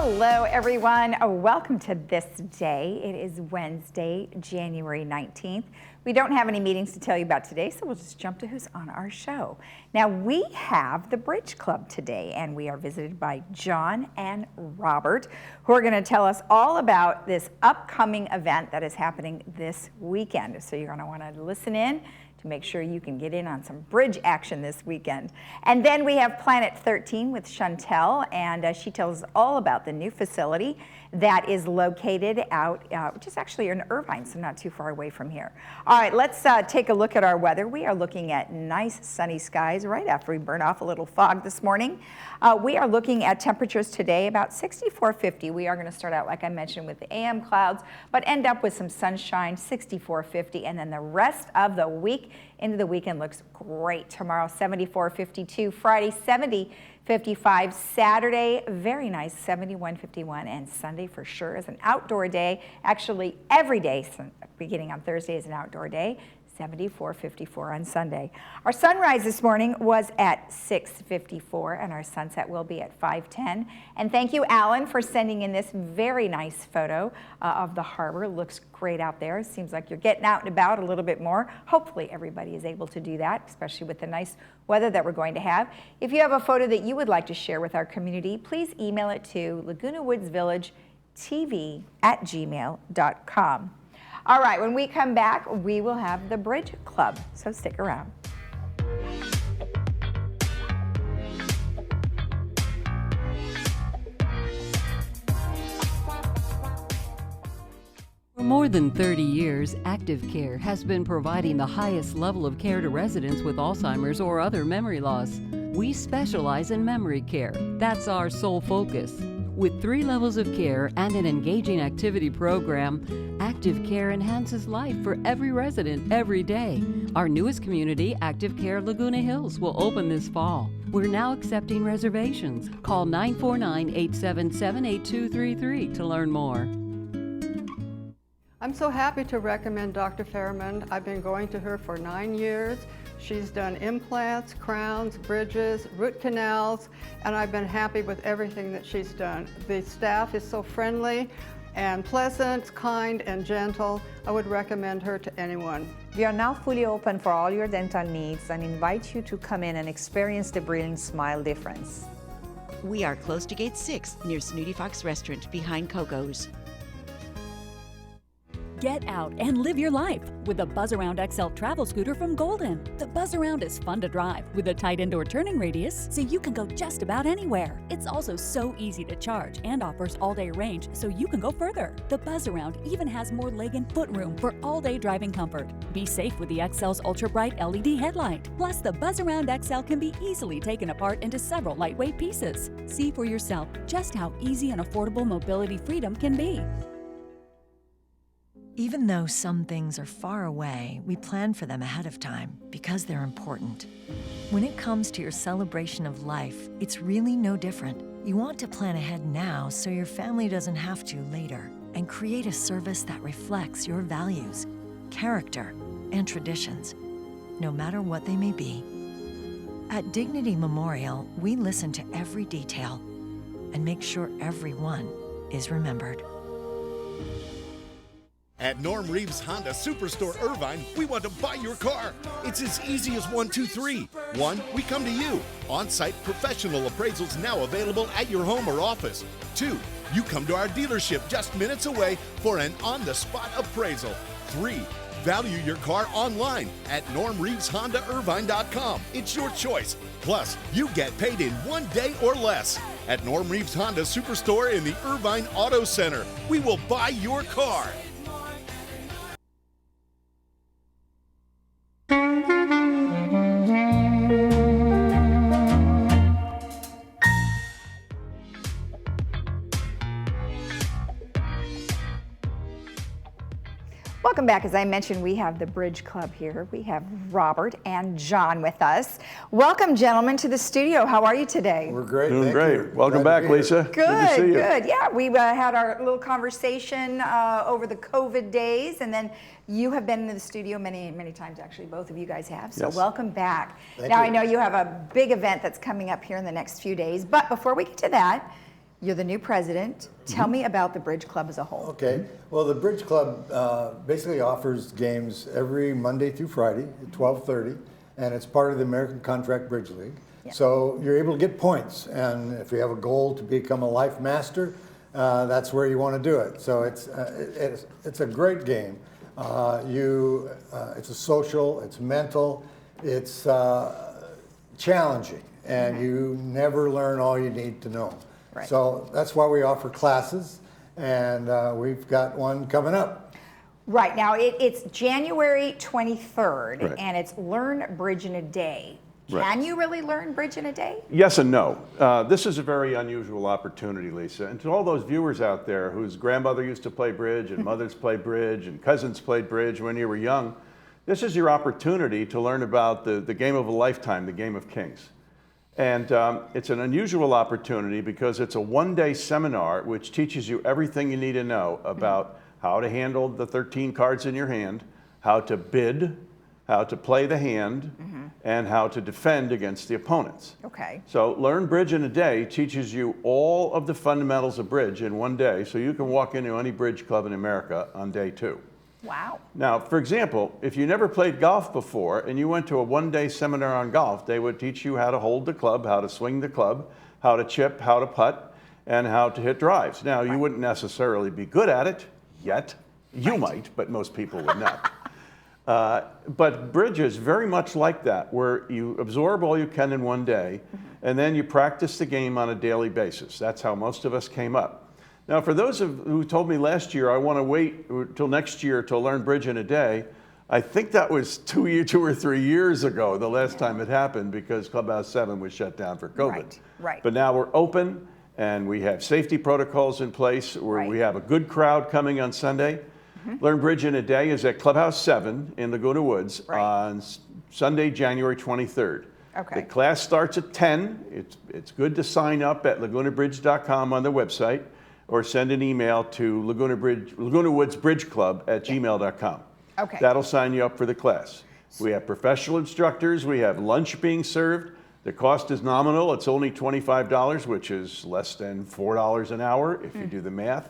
Hello, everyone. Welcome to This Day. It is Wednesday, January 19th. We don't have any meetings to tell you about today, so we'll just jump to who's on our show. Now, we have the Bridge Club today, and we are visited by John and Robert, who are going to tell us all about this upcoming event that is happening this weekend. So you're going to want to listen in to make sure you can get in on some bridge action this weekend. And then we have Planet 13 with Chantel, and she tells us all about the new facility that is located out, which is actually in Irvine, so not too far away from here. All right, let's take a look at our weather. We are looking at nice sunny skies right after we burn off a little fog this morning. We are looking at temperatures today about 64-50. We are going to start out, like I mentioned, with the AM clouds, but end up with some sunshine, 64-50, and then the rest of the week into the weekend looks great. Tomorrow, 74-52. Friday, 70-55. Saturday, very nice, 71-51. And Sunday, for sure, is an outdoor day. Actually, every day, beginning on Thursday, is an outdoor day. 74-54 on Sunday. Our sunrise this morning was at 6:54, and our sunset will be at 5:10. And thank you, Alan, for sending in this very nice photo of the harbor. Looks great out there. Seems like you're getting out and about a little bit more. Hopefully everybody is able to do that, especially with the nice weather that we're going to have. If you have a photo that you would like to share with our community, please email it to Laguna Woods Village TV@gmail.com. All right, when we come back, we will have the Bridge Club, so stick around. For more than 30 years, Active Care has been providing the highest level of care to residents with Alzheimer's or other memory loss. We specialize in memory care. That's our sole focus. With 3 levels of care and an engaging activity program, Active Care enhances life for every resident every day. Our newest community, Active Care Laguna Hills, will open this fall. We're now accepting reservations. Call 949-877-8233 to learn more. I'm so happy to recommend Dr. Fairman. I've been going to her for 9 years. She's done implants, crowns, bridges, root canals, and I've been happy with everything that she's done. The staff is so friendly and pleasant, kind, and gentle. I would recommend her to anyone. We are now fully open for all your dental needs and invite you to come in and experience the Brilliant Smile difference. We are close to Gate 6 near Snooty Fox Restaurant behind Coco's. Get out and live your life with the Buzz Around XL travel scooter from Golden. The Buzz Around is fun to drive with a tight indoor turning radius so you can go just about anywhere. It's also so easy to charge and offers all-day range so you can go further. The Buzz Around even has more leg and foot room for all-day driving comfort. Be safe with the XL's ultra-bright LED headlight. Plus, the Buzz Around XL can be easily taken apart into several lightweight pieces. See for yourself just how easy and affordable mobility freedom can be. Even though some things are far away, we plan for them ahead of time because they're important. When it comes to your celebration of life, it's really no different. You want to plan ahead now so your family doesn't have to later, and create a service that reflects your values, character, and traditions, no matter what they may be. At Dignity Memorial, we listen to every detail and make sure everyone is remembered. At Norm Reeves Honda Superstore Irvine, we want to buy your car. It's as easy as 1, 2, 3. 1, we come to you. On-site professional appraisals now available at your home or office. 2, you come to our dealership just minutes away for an on-the-spot appraisal. 3, value your car online at normreeveshondairvine.com. It's your choice. Plus, you get paid in 1 day or less. At Norm Reeves Honda Superstore in the Irvine Auto Center, we will buy your car. Welcome back. As I mentioned, we have the Bridge Club here. We have Robert and John with us. Welcome, gentlemen, to the studio. How are you today? We're great. Doing Thank great. you. Welcome Glad back, to be Lisa. here. Good, to see you. good. Yeah, we had our little conversation over the COVID days, and then you have been in the studio many, many times, actually. Both of you guys have, so Yes. welcome back. Thank now, you. I know you have a big event that's coming up here in the next few days, but before we get to that, You're the new president. Tell me about the Bridge Club as a whole. Okay. Well, the Bridge Club basically offers games every Monday through Friday at 12:30, and it's part of the American Contract Bridge League. Yeah. So you're able to get points, and if you have a goal to become a life master, that's where you want to do it. So it's a great game. It's a social, it's mental, it's challenging, and you never learn all you need to know. Right. So that's why we offer classes, and we've got one coming up. Right, now it's January 23rd, Right. and it's Learn Bridge in a Day. Right. Can you really learn bridge in a day? Yes and no. This is a very unusual opportunity, Lisa. And to all those viewers out there whose grandmother used to play bridge and mothers played bridge and cousins played bridge when you were young, this is your opportunity to learn about the game of a lifetime, the game of kings. And it's an unusual opportunity because it's a one-day seminar which teaches you everything you need to know about how to handle the 13 cards in your hand, how to bid, how to play the hand, and how to defend against the opponents. Okay. So Learn Bridge in a Day teaches you all of the fundamentals of bridge in one day, so you can walk into any bridge club in America on day 2. Wow. Now, for example, if you never played golf before and you went to a one-day seminar on golf, they would teach you how to hold the club, how to swing the club, how to chip, how to putt, and how to hit drives. Now, you wouldn't necessarily be good at it yet. You might, but most people would not. But bridge is very much like that, where you absorb all you can in one day, and then you practice the game on a daily basis. That's how most of us came up. Now, for those who told me last year, I want to wait till next year to learn bridge in a day, I think that was 2 or 3 years ago, the last time it happened, because Clubhouse 7 was shut down for COVID. Right, right. But now we're open, and we have safety protocols in place, where we have a good crowd coming on Sunday. Learn Bridge in a Day is at Clubhouse 7 in Laguna Woods on Sunday, January 23rd. Okay. The class starts at 10. It's good to sign up at lagunabridge.com on the website, or send an email to Laguna Woods Bridge Club at gmail.com. Okay. That'll sign you up for the class. We have professional instructors. We have lunch being served. The cost is nominal. It's only $25, which is less than $4 an hour if you do the math.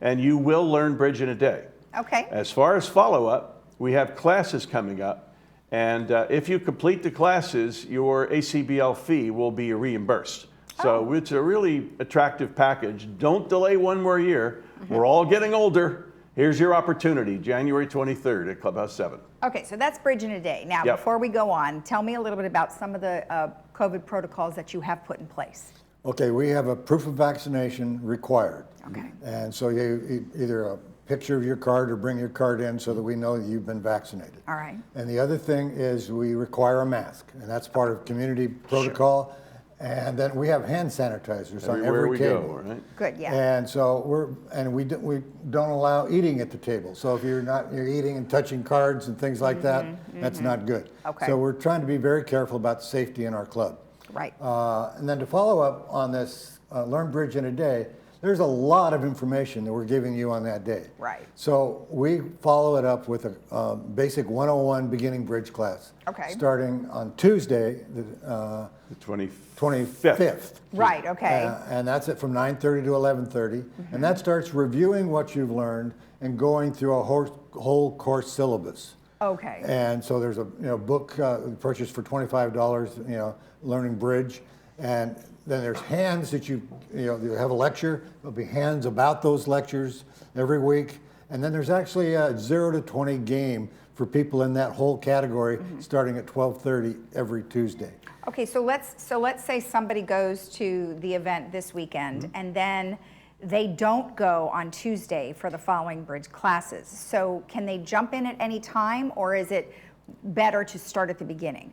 And you will learn bridge in a day. Okay. As far as follow-up, we have classes coming up. And if you complete the classes, your ACBL fee will be reimbursed. So it's a really attractive package. Don't delay one more year. We're all getting older. Here's your opportunity, January 23rd at Clubhouse 7. Okay, so that's bridge in a day. Now, Yep. before we go on, tell me a little bit about some of the COVID protocols that you have put in place. Okay, we have a proof of vaccination required. Okay. And so you either a picture of your card or bring your card in so that we know that you've been vaccinated. All right. And the other thing is we require a mask, and that's part of community protocol. And then we have hand sanitizers on Everywhere every we table. go, right? Good, yeah. And so we don't allow eating at the table. So if you're eating and touching cards and things like that, that's not good. Okay. So we're trying to be very careful about safety in our club. Right. And then to follow up on this Learn Bridge in a Day, there's a lot of information that we're giving you on that day. Right. So we follow it up with a basic 101 beginning bridge class. Okay. Starting on Tuesday, the 25th. Right, okay. And that's it from 9:30 to 11:30. And that starts reviewing what you've learned and going through a whole course syllabus. Okay. And so there's a book purchased for $25, learning bridge, and then there's hands that you have a lecture. There'll be hands about those lectures every week, and then there's actually a 0 to 20 game for people in that whole category, starting at 12:30 every Tuesday. Okay, so let's say somebody goes to the event this weekend and then they don't go on Tuesday for the following bridge classes. So can they jump in at any time, or is it better to start at the beginning?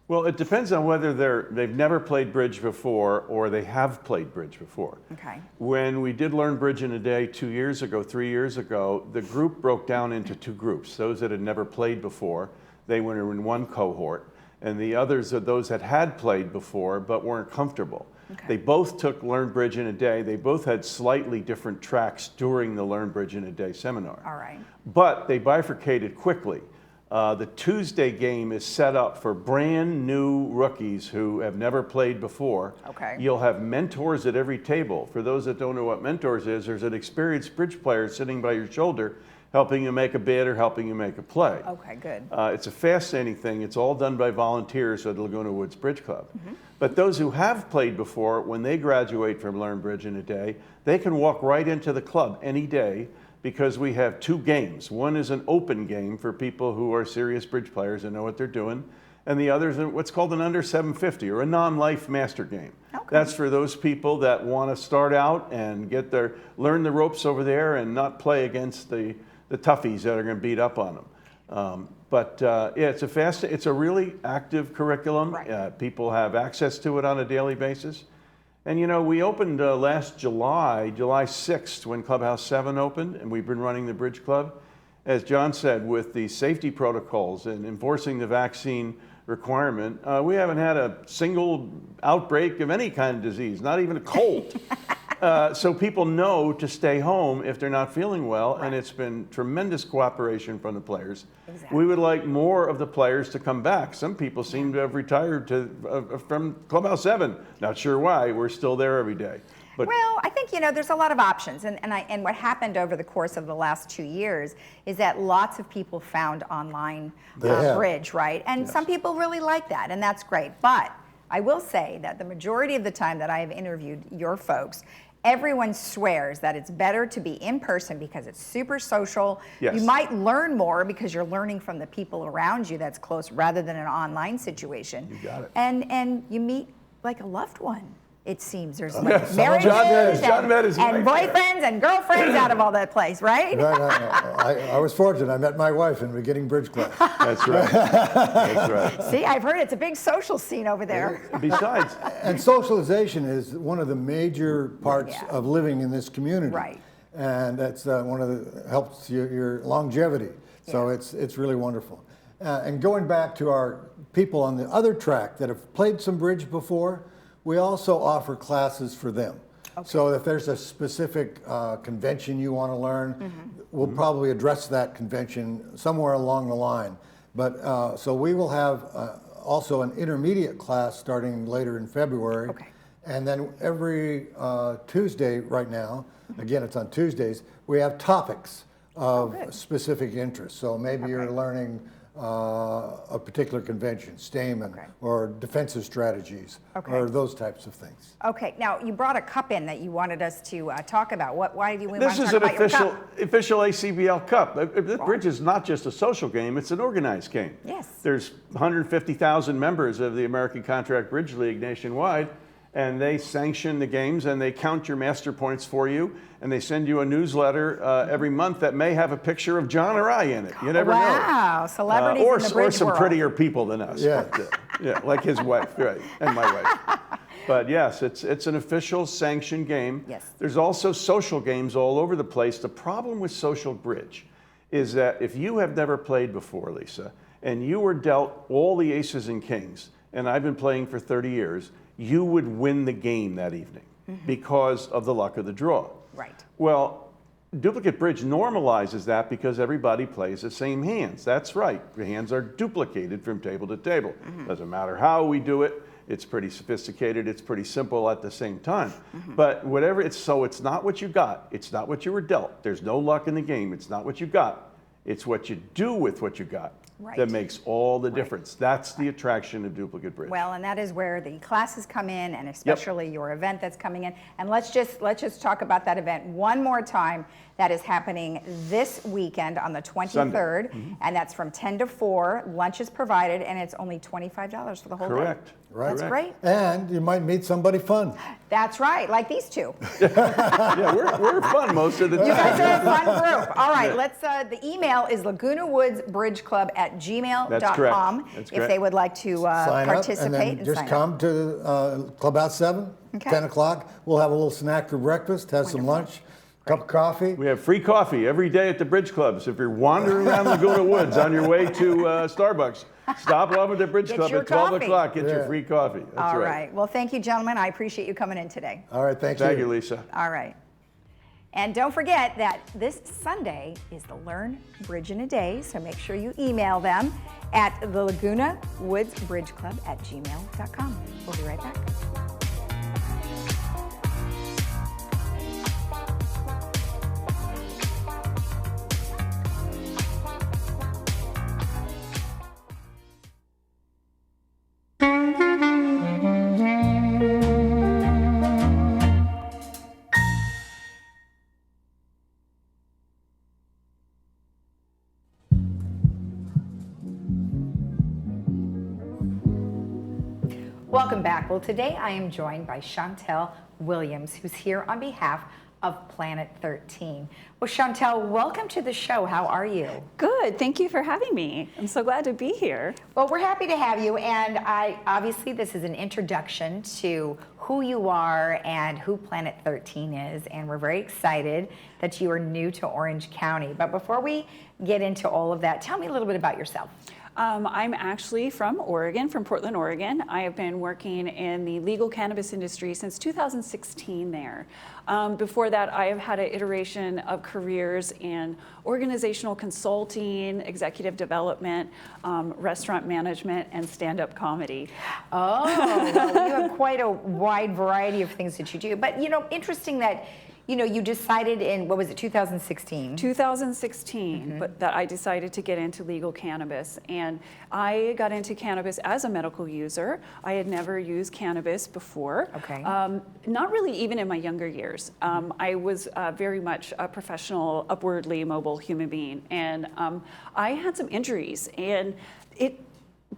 Well, it depends on whether they've never played bridge before or they have played bridge before. Okay. When we did Learn Bridge in a Day 3 years ago, the group broke down into 2 groups. Those that had never played before, they were in one cohort, and the others are those that had played before but weren't comfortable. Okay. They both took Learn Bridge in a Day. They both had slightly different tracks during the Learn Bridge in a Day seminar. All right. But they bifurcated quickly. The Tuesday game is set up for brand new rookies who have never played before. Okay. You'll have mentors at every table. For those that don't know what mentors is, there's an experienced bridge player sitting by your shoulder helping you make a bid or helping you make a play. Okay, good. It's a fascinating thing. It's all done by volunteers at the Laguna Woods Bridge Club. But those who have played before, when they graduate from Learn Bridge in a day, they can walk right into the club any day, because we have 2 games. One is an open game for people who are serious bridge players and know what they're doing, and the other is what's called an under 750 or a non-life master game. Okay. That's for those people that want to start out and learn the ropes over there and not play against the toughies that are going to beat up on them. Yeah, it's a really active curriculum. Right. People have access to it on a daily basis. And you know, we opened last July 6th, when Clubhouse 7 opened, and we've been running the Bridge Club. As John said, with the safety protocols and enforcing the vaccine requirement, we haven't had a single outbreak of any kind of disease, not even a cold. So people know to stay home if they're not feeling well, and it's been tremendous cooperation from the players. Exactly. We would like more of the players to come back. Some people seem to have retired from Clubhouse 7. Not sure why. We're still there every day. But Well, I think, there's a lot of options. And what happened over the course of the last 2 years is that lots of people found online bridge, right? And some people really like that, and that's great. But I will say that the majority of the time that I have interviewed your folks, everyone swears that it's better to be in person because it's super social. Yes. You might learn more because you're learning from the people around you that's close rather than an online situation. You got it. And you meet like a loved one. It seems there's Yes. marriages John met his and wife there. boyfriends and girlfriends out of all that place, right? Right. I was fortunate. I met my wife in the beginning bridge class. that's right. That's right. See, I've heard it's a big social scene over there. Besides, And socialization is one of the major parts Yeah. of living in this community. Right. And that's one of the helps your longevity. So it's really wonderful. And going back to our people on the other track that have played some bridge before, we also offer classes for them. Okay. So if there's a specific convention you want to learn, we'll probably address that convention somewhere along the line. But so we will have also an intermediate class starting later in February. Okay. And then every Tuesday right now, again, it's on Tuesdays, we have topics of specific interest. So maybe you're learning a particular convention, Stamen, or defensive strategies, or those types of things. Okay, now you brought a cup in that you wanted us to talk about. Why do you want this to is talk an about your cup? official ACBL Cup. The bridge is not just a social game, it's an organized game. Yes. There's 150,000 members of the American Contract Bridge League nationwide, and they sanction the games and they count your master points for you, and they send you a newsletter every month that may have a picture of John or I in it. You never know. Wow, celebrities in the bridge or some world. prettier people than us. Yeah. But, yeah, like his wife, right, and my wife. But yes, it's an official sanctioned game. Yes. There's also social games all over the place. The problem with social bridge is that if you have never played before, Lisa, and you were dealt all the aces and kings, and I've been playing for 30 years, you would win the game that evening because of the luck of the draw. Right. Well, duplicate bridge normalizes that because everybody plays the same hands. That's right. The hands are duplicated from table to table. Doesn't matter how we do it. It's pretty sophisticated. It's pretty simple at the same time. But whatever it's not what you got. It's not what you were dealt. There's no luck in the game. It's not what you got. It's what you do with what you got that makes all the difference. That's the attraction of duplicate bridge. Well, and that is where the classes come in, and especially your event that's coming in. And let's just talk about that event one more time. That is happening this weekend on the 23rd, and that's from 10 to 4. Lunch is provided, and it's only $25 for the whole day. Right. That's great. And you might meet somebody fun. That's right, like these two. Yeah, we're fun most of the time. You guys are a fun group. All right, let's. The email is lagunawoodsbridgeclub@gmail.com. That's correct. If they would like to Sign participate up and then and just sign come up. to Clubhouse 7, 10 o'clock. We'll have a little snack for breakfast, have some lunch, cup of coffee. We have free coffee every day at the bridge club. So if you're wandering around Laguna Woods on your way to Starbucks, stop off at the bridge club your at 12 coffee. o'clock. Get your free coffee. That's All right. right. Well, thank you, gentlemen. I appreciate you coming in today. All right, thank Thank you, Lisa. All right. And don't forget that this Sunday is the Learn Bridge in a Day, so make sure you email them at the Laguna Woods Bridge Club at gmail.com. We'll be right back. Welcome back. Well, today I am joined by Chantel Williams, who's here on behalf of Planet 13. Well, Chantel, welcome to the show. How are you? Good. Thank you for having me. I'm so glad to be here. Well, we're happy to have you, and obviously this is an introduction to who you are and who Planet 13 is, and we're very excited that you are new to Orange County. But before we get into all of that, tell me a little bit about yourself. I'm actually from Oregon, from Portland, Oregon. I have been working in the legal cannabis industry since 2016 there. Before that, I have had an iteration of careers in organizational consulting, executive development, restaurant management, and stand-up comedy. Oh, well, you have quite a wide variety of things that you do. But, you know, interesting that you decided in, what was it, 2016? 2016, but that I decided to get into legal cannabis. And I got into cannabis as a medical user. I had never used cannabis before. Okay. Not really even in my younger years. I was very much a professional, upwardly mobile human being. And I had some injuries, and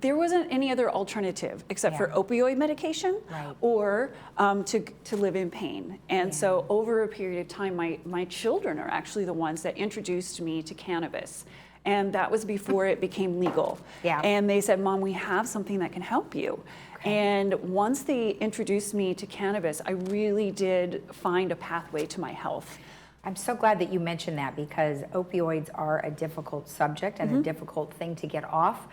there wasn't any other alternative except for opioid medication or to live in pain. And so over a period of time, my children are actually the ones that introduced me to cannabis. And that was before it became legal. Yeah. And they said, Mom, we have something that can help you. Okay. And once they introduced me to cannabis, I really did find a pathway to my health. I'm so glad that you mentioned that, because opioids are a difficult subject and a difficult thing to get off.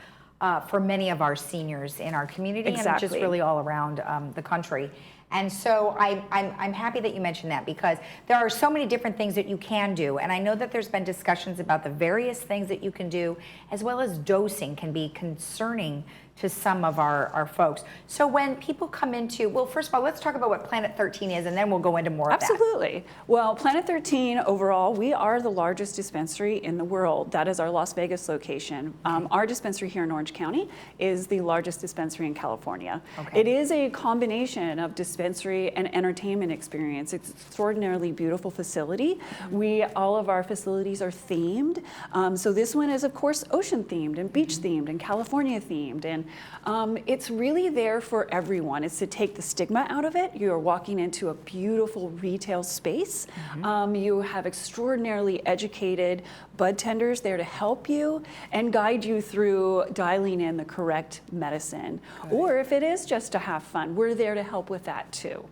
For many of our seniors in our community and just really all around the country. And so I'm happy that you mentioned that, because there are so many different things that you can do. And I know that there's been discussions about the various things that you can do, as well as dosing can be concerning to some of our folks. So when people come into, well, first of all, let's talk about what Planet 13 is, and then we'll go into more of that. Absolutely. Well, Planet 13 overall, we are the largest dispensary in the world. That is our Las Vegas location. Our dispensary here in Orange County is the largest dispensary in California. Okay. It is a combination of dispensary and entertainment experience. It's an extraordinarily beautiful facility. All of our facilities are themed. So this one is, of course, ocean themed and beach themed and California themed. And it's really there for everyone. It's to take the stigma out of it. You're walking into a beautiful retail space. You have extraordinarily educated bud tenders there to help you and guide you through dialing in the correct medicine. Or if it is just to have fun, we're there to help with that too.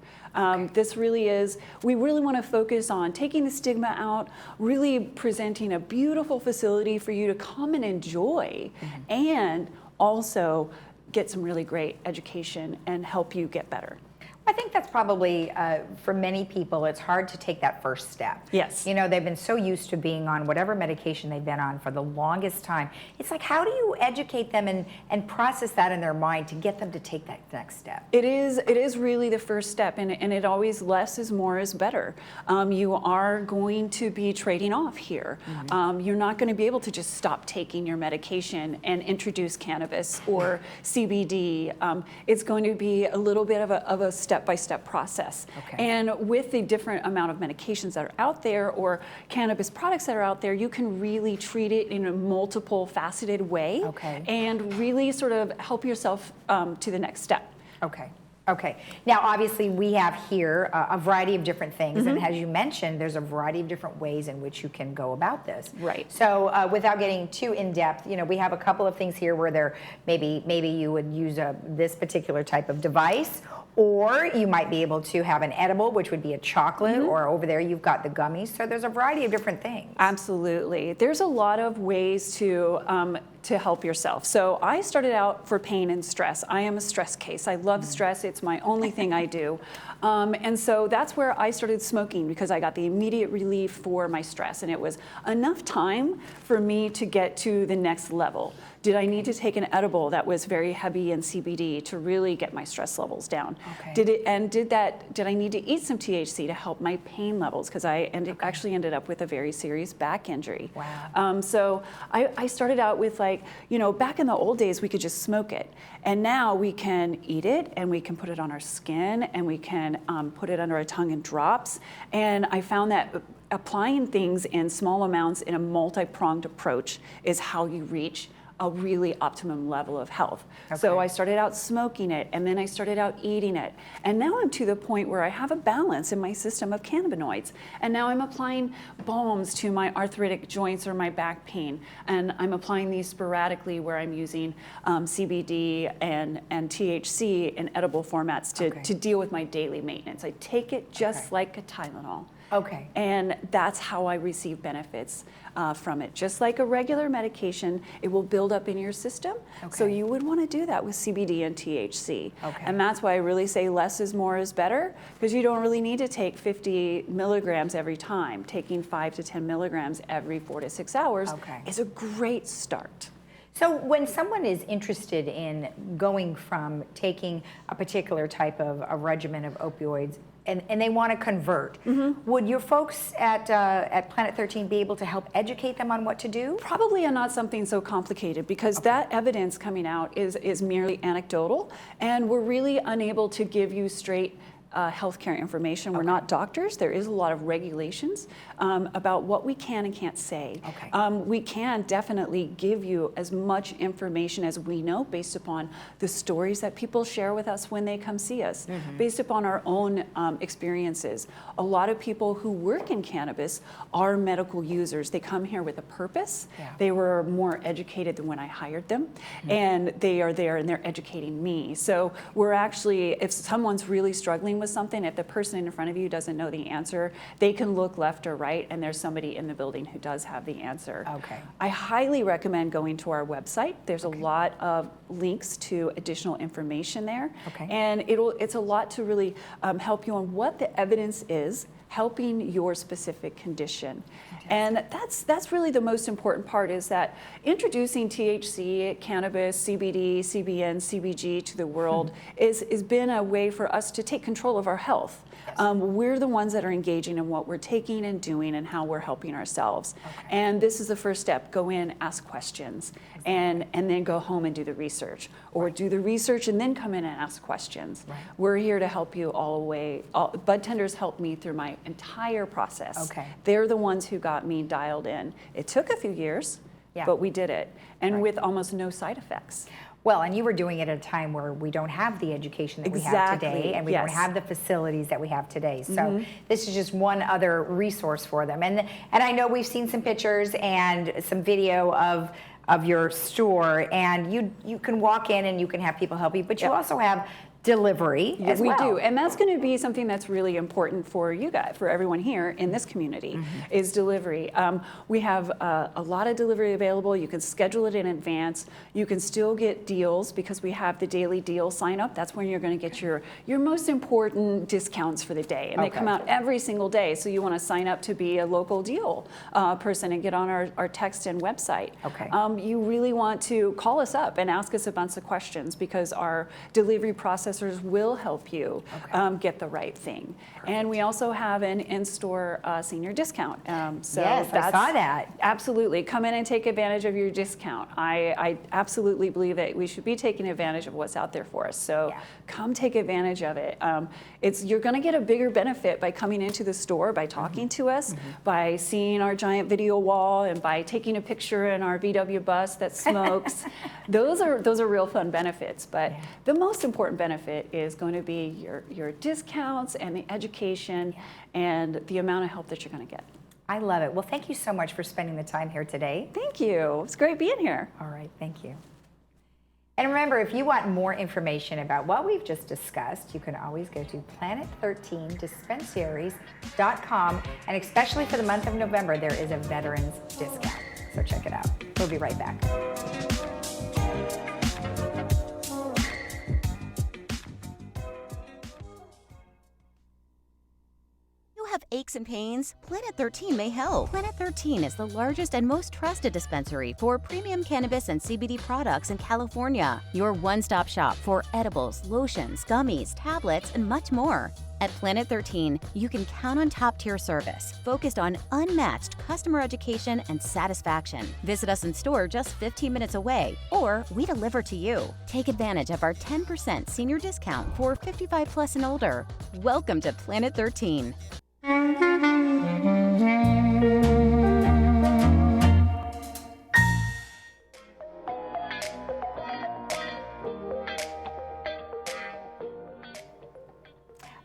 This really is, we really want to focus on taking the stigma out, really presenting a beautiful facility for you to come and enjoy, and also get some really great education and help you get better. I think that's probably, for many people, it's hard to take that first step. Yes. You know, they've been so used to being on whatever medication they've been on for the longest time. It's like, how do you educate them and process that in their mind to get them to take that next step? It is really the first step, and it always less is more is better. You are going to be trading off here. You're not going to be able to just stop taking your medication and introduce cannabis or CBD. It's going to be a little bit of a step-by-step process. And with the different amount of medications that are out there or cannabis products that are out there, you can really treat it in a multiple faceted way and really sort of help yourself to the next step. Okay. Now, obviously, we have here a variety of different things, and as you mentioned, there's a variety of different ways in which you can go about this. Right. So, without getting too in depth, you know, we have a couple of things here where there maybe you would use this particular type of device, or you might be able to have an edible, which would be a chocolate, or over there you've got the gummies. So there's a variety of different things. Absolutely. There's a lot of ways to to help yourself. So I started out for pain and stress. I am a stress case. I love stress. It's my only thing I do. And so that's where I started smoking, because I got the immediate relief for my stress. And it was enough time for me to get to the next level. Did I need to take an edible that was very heavy in CBD to really get my stress levels down? Did I need to eat some THC to help my pain levels? Because I actually ended up with a very serious back injury. Wow. So I started out with, like, back in the old days, we could just smoke it. And now we can eat it, and we can put it on our skin, and we can put it under our tongue in drops. And I found that applying things in small amounts in a multi-pronged approach is how you reach a really optimum level of health. So I started out smoking it, and then I started out eating it. And now I'm to the point where I have a balance in my system of cannabinoids. And now I'm applying balms to my arthritic joints or my back pain. And I'm applying these sporadically, where I'm using CBD and THC in edible formats to deal with my daily maintenance. I take it just like a Tylenol. Okay. And that's how I receive benefits from it. Just like a regular medication, it will build up in your system. So you would want to do that with CBD and THC. And that's why I really say less is more is better, because you don't really need to take 50 milligrams every time. Taking 5 to 10 milligrams every 4 to 6 hours is a great start. So when someone is interested in going from taking a particular type of a regimen of opioids and they want to convert, would your folks at Planet 13 be able to help educate them on what to do? Probably not something so complicated, because that evidence coming out is merely anecdotal, and we're really unable to give you straight healthcare information. We're not doctors. There is a lot of regulations about what we can and can't say. We can definitely give you as much information as we know based upon the stories that people share with us when they come see us, based upon our own experiences. A lot of people who work in cannabis are medical users. They come here with a purpose. They were more educated than when I hired them, and they are there and they're educating me. So we're actually, if someone's really struggling with something, if the person in front of you doesn't know the answer, they can look left or right, and there's somebody in the building who does have the answer. I highly recommend going to our website. There's a lot of links to additional information there, and it's a lot to really help you on what the evidence is helping your specific condition. And that's really the most important part, is that introducing THC, cannabis, CBD, CBN, CBG to the world has been a way for us to take control of our health. We're the ones that are engaging in what we're taking and doing and how we're helping ourselves. And this is the first step. Go in, ask questions, and then go home and do the research. Or do the research and then come in and ask questions. We're here to help you all the way. Bud tenders helped me through my entire process. They're the ones who got me dialed in. It took a few years, but we did it. And with almost no side effects. Well, and you were doing it at a time where we don't have the education that we have today, and we don't have the facilities that we have today. So this is just one other resource for them. And I know we've seen some pictures and some video of your store, and you can walk in and you can have people help you, but you also have delivery as well. We do, and that's going to be something that's really important for you guys, for everyone here in this community, is delivery. We have a lot of delivery available. You can schedule it in advance. You can still get deals because we have the daily deal sign up. That's when you're going to get your most important discounts for the day, and they come out every single day. So you want to sign up to be a local deal person and get on our text and website. You really want to call us up and ask us a bunch of questions, because our delivery processors will help you get the right thing. And we also have an in-store senior discount. So yes, I saw that. Absolutely. Come in and take advantage of your discount. I absolutely believe that we should be taking advantage of what's out there for us. So come take advantage of it. You're going to get a bigger benefit by coming into the store, by talking to us, by seeing our giant video wall, and by taking a picture in our VW bus that smokes. Those are real fun benefits. But the most important benefit is going to be your discounts and the education and the amount of help that you're going to get. I love it. Well, thank you so much for spending the time here today. Thank you. It's great being here. All right, thank you. And remember, if you want more information about what we've just discussed, you can always go to planet13dispensaries.com, and especially for the month of November, there is a veterans discount. So check it out. We'll be right back. Have aches and pains? Planet 13 may help. Planet 13 is the largest and most trusted dispensary for premium cannabis and CBD products in California. Your one-stop shop for edibles, lotions, gummies, tablets, and much more. At Planet 13, you can count on top-tier service, focused on unmatched customer education and satisfaction. Visit us in store just 15 minutes away, or we deliver to you. Take advantage of our 10% senior discount for 55 plus and older. Welcome to Planet 13.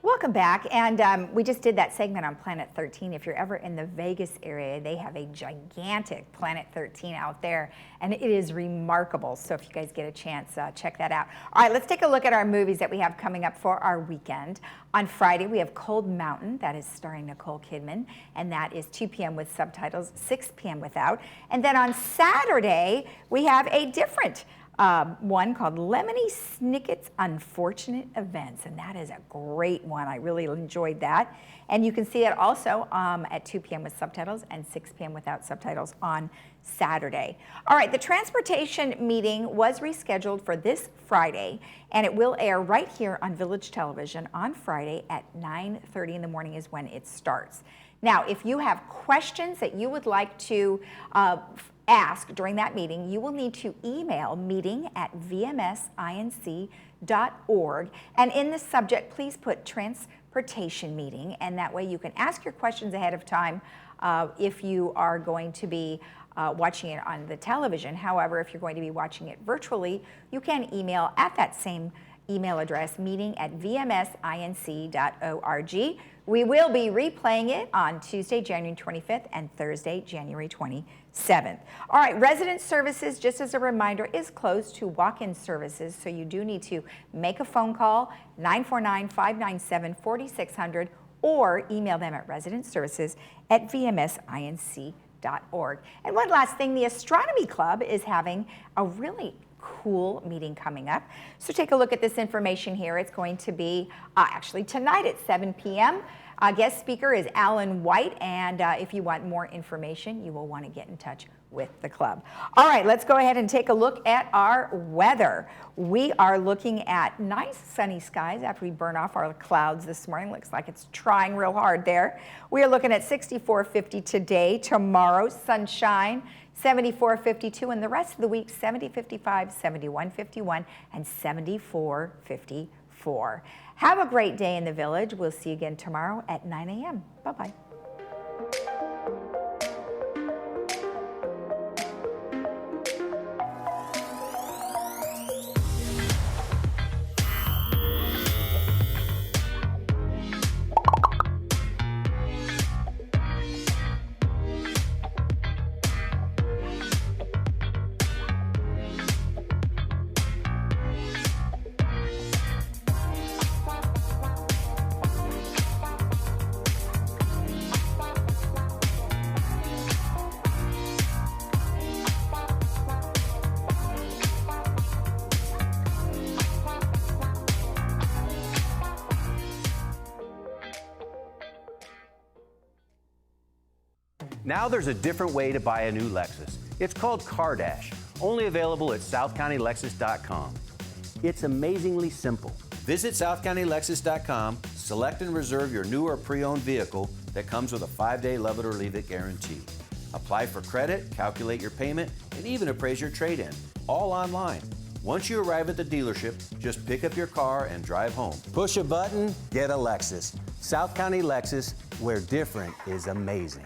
Welcome back, and we just did that segment on Planet 13. If you're ever in the Vegas area, they have a gigantic Planet 13 out there, and it is remarkable. So if you guys get a chance, check that out. All right, let's take a look at our movies that we have coming up for our weekend. On Friday, we have Cold Mountain, that is starring Nicole Kidman, and that is 2 p.m. with subtitles, 6 p.m. without. And then on Saturday, we have a different one called Lemony Snicket's Unfortunate Events, and that is a great one. I really enjoyed that. And you can see it also at 2 p.m. with subtitles and 6 p.m. without subtitles on Saturday. All right, the transportation meeting was rescheduled for this Friday, and it will air right here on Village Television on Friday at 9:30 in the morning is when it starts. Now, if you have questions that you would like to ask during that meeting, you will need to email meeting@vmsinc.org, and in the subject, please put transportation meeting, and that way you can ask your questions ahead of time if you are going to be watching it on the television. However, if you're going to be watching it virtually, you can email at that same email address, meeting@vmsinc.org. We will be replaying it on Tuesday, January 25th and Thursday, January 27th. All right, resident services, just as a reminder, is closed to walk-in services, so you do need to make a phone call, 949-597-4600, or email them at residentservices@vmsinc.org. And one last thing, the Astronomy Club is having a really cool meeting coming up. So take a look at this information here. It's going to be actually tonight at 7 p.m. Guest speaker is Alan White, and if you want more information, you will want to get in touch with the club. All right, let's go ahead and take a look at our weather. We are looking at nice sunny skies after we burn off our clouds this morning. Looks like it's trying real hard there. We are looking at 64-50 today. Tomorrow, sunshine, 74-52, and the rest of the week, 70-55, 71-51, and 74-54. Have a great day in the Village. We'll see you again tomorrow at 9 a.m. Bye-bye. Now there's a different way to buy a new Lexus. It's called CarDash, only available at southcountylexus.com. It's amazingly simple. Visit southcountylexus.com, select and reserve your new or pre-owned vehicle that comes with a 5-day love it or leave it guarantee. Apply for credit, calculate your payment, and even appraise your trade-in, all online. Once you arrive at the dealership, just pick up your car and drive home. Push a button, get a Lexus. South County Lexus, where different is amazing.